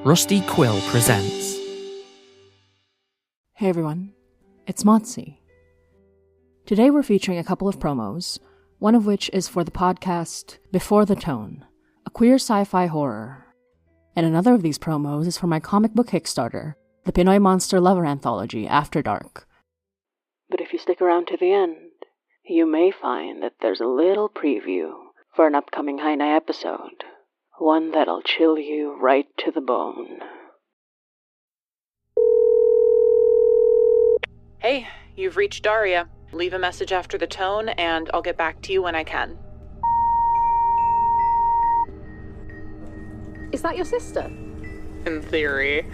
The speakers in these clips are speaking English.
Rusty Quill presents. Hey everyone, it's Motzi. Today we're featuring a couple of promos, one of which is for the podcast Before the Tone, a queer sci-fi horror. And another of these promos is for my comic book Kickstarter, the Pinoy Monster Lover Anthology, After Dark. But if you stick around to the end, you may find that there's a little preview for an upcoming Hainai episode, one that'll chill you right to the bone. Hey, you've reached Daria. Leave a message after the tone, and I'll get back to you when I can. Is that your sister? In theory.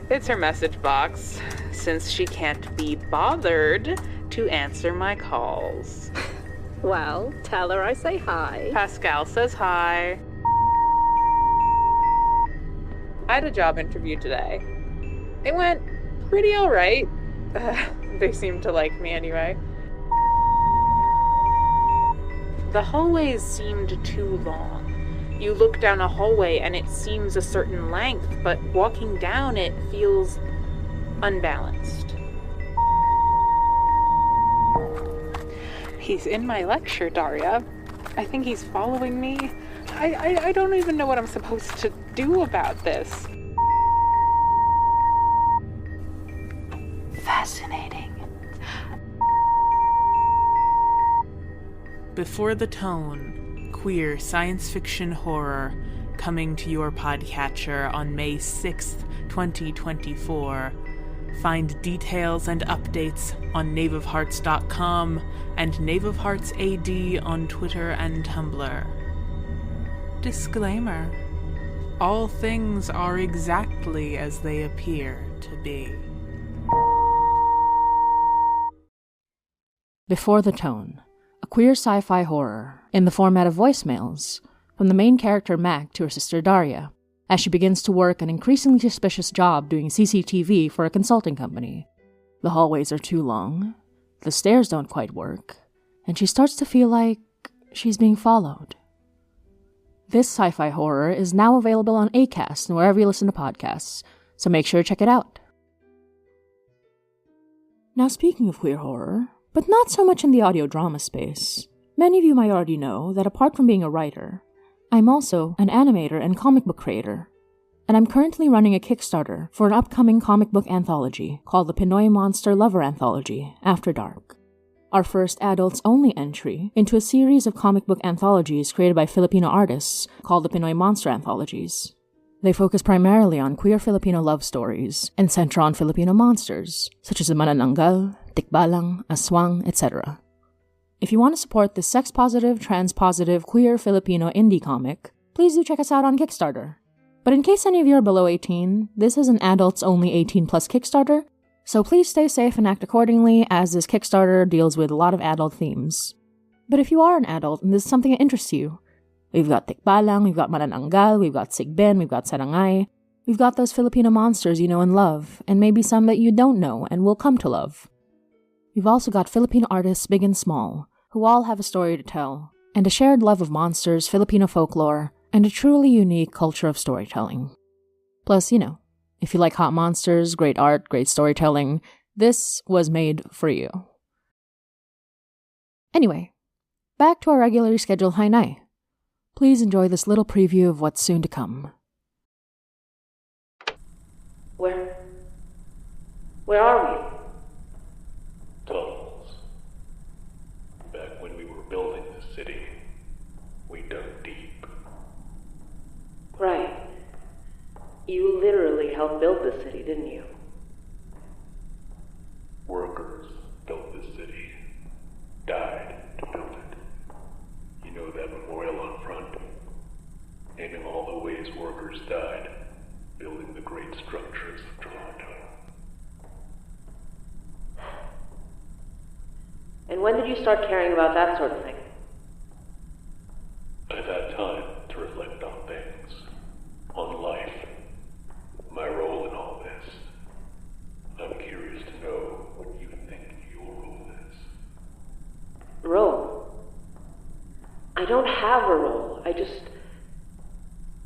It's her message box, since she can't be bothered to answer my calls. Well, tell her I say hi. Pascal says hi. I had a job interview today. It went pretty alright. They seemed to like me anyway. The hallways seemed too long. You look down a hallway and it seems a certain length, but walking down it feels unbalanced. He's in my lecture, Daria. I think he's following me. I don't even know what I'm supposed to do about this. Fascinating. Before the Tone, queer science fiction horror, coming to your podcatcher on May 6th, 2024. Find details and updates on knaveofhearts.com and knaveofheartsad on Twitter and Tumblr. Disclaimer: all things are exactly as they appear to be. Before the Tone, a queer sci-fi horror in the format of voicemails from the main character Mac to her sister Daria, as she begins to work an increasingly suspicious job doing CCTV for a consulting company. The hallways are too long, the stairs don't quite work, and she starts to feel like she's being followed. This sci-fi horror is now available on Acast and wherever you listen to podcasts, so make sure to check it out. Now speaking of queer horror, but not so much in the audio drama space, many of you might already know that apart from being a writer, I'm also an animator and comic book creator, and I'm currently running a Kickstarter for an upcoming comic book anthology called the Pinoy Monster Lover Anthology, After Dark. Our first adults-only entry into a series of comic book anthologies created by Filipino artists called the Pinoy Monster Anthologies. They focus primarily on queer Filipino love stories and center on Filipino monsters, such as the manananggal, tikbalang, aswang, etc. If you want to support this sex-positive, trans-positive, queer Filipino indie comic, please do check us out on Kickstarter. But in case any of you are below 18, this is an adults-only 18-plus Kickstarter, so please stay safe and act accordingly, as this Kickstarter deals with a lot of adult themes. But if you are an adult and this is something that interests you, we've got tikbalang, we've got manananggal, we've got sigben, we've got sarangay, we've got those Filipino monsters you know and love, and maybe some that you don't know and will come to love. We've also got Filipino artists big and small, who all have a story to tell, and a shared love of monsters, Filipino folklore, and a truly unique culture of storytelling. Plus, if you like hot monsters, great art, great storytelling, this was made for you. Anyway, back to our regularly scheduled Hainai. Please enjoy this little preview of what's soon to come. Where are we? Tunnels. Back when we were building the city, we dug deep. Right. You literally helped build this city, didn't you? Workers built this city. Died to build it. You know that memorial on front? Naming all the ways workers died, building the great structures of Toronto. And when did you start caring about that sort of thing? I've had time to reflect on things, on life, my role in all this. I'm curious to know what you think your role is. Role? I don't have a role.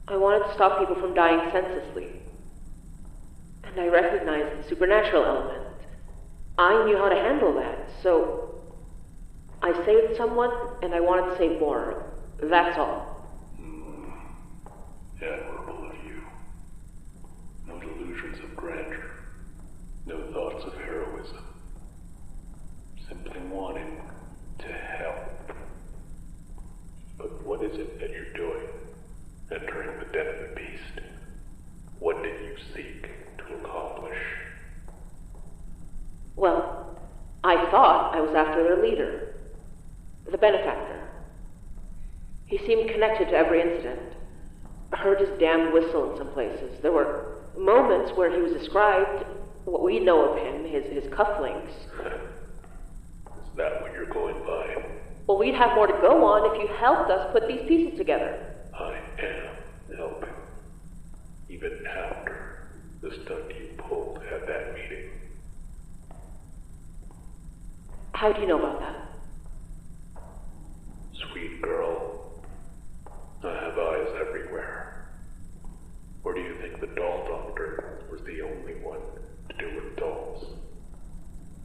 I wanted to stop people from dying senselessly. And I recognized the supernatural element. I knew how to handle that, so I saved someone, and I wanted to save more. That's all. Admirable of you. No delusions of grandeur. No thoughts of heroism. Simply wanting to help. But what is it that you're doing? Entering the den of the beast? What did you seek to accomplish? Well, I thought I was after their leader, the benefactor. He seemed connected to every incident. I heard his damned whistle in some places. There were moments where he was described, what we know of him, his cufflinks. Is that what you're going by? Well, we'd have more to go on if you helped us put these pieces together. I am helping. Even after the stunt you pulled at that meeting. How do you know about that? Sweet girl, I have eyes everywhere. Or do you think the doll doctor was the only one to do with dolls?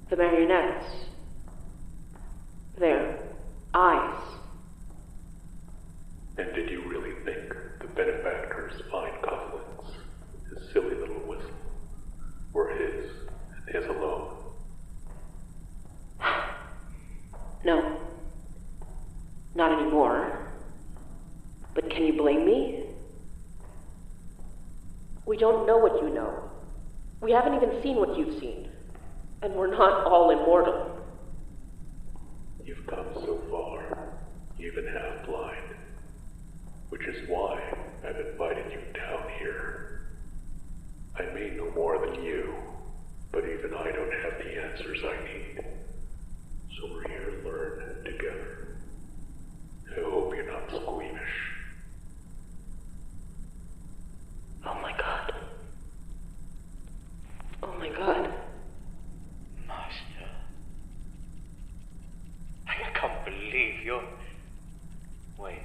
The marionettes. Their eyes. And did you really think the benefactor's fine cufflinks, his silly little whistle, were his and his alone? No. Not anymore. But can you blame me? We don't know what you know. We haven't even seen what you've seen. And we're not all immortal. You've come so far, even half blind. Which is why I've invited you down here. I may know more than you, but even I don't have the answers I need. So we're here to learn together. I hope you're not squeamish. Oh my god. Oh my god. Master. I can't believe you're... Wait.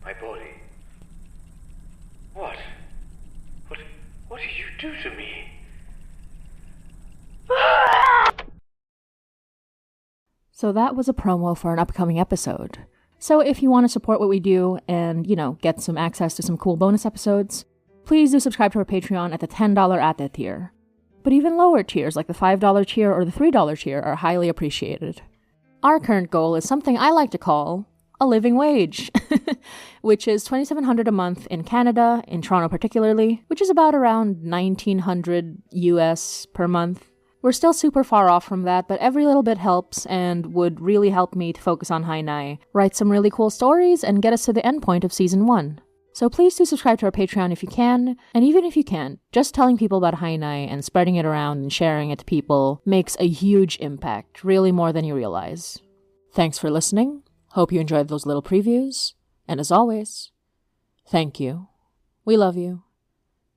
My body. What? What did you do to me? So that was a promo for an upcoming episode. So if you want to support what we do and, get some access to some cool bonus episodes, please do subscribe to our Patreon at the $10 at that tier. But even lower tiers like the $5 tier or the $3 tier are highly appreciated. Our current goal is something I like to call a living wage, which is $2,700 a month in Canada, in Toronto particularly, which is about around $1,900 US per month. We're still super far off from that, but every little bit helps and would really help me to focus on Hainai, write some really cool stories, and get us to the end point of Season 1. So please do subscribe to our Patreon if you can, and even if you can't, just telling people about Hainai and spreading it around and sharing it to people makes a huge impact, really more than you realize. Thanks for listening. Hope you enjoyed those little previews. And as always, thank you. We love you.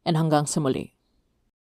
And hanggang sa muli.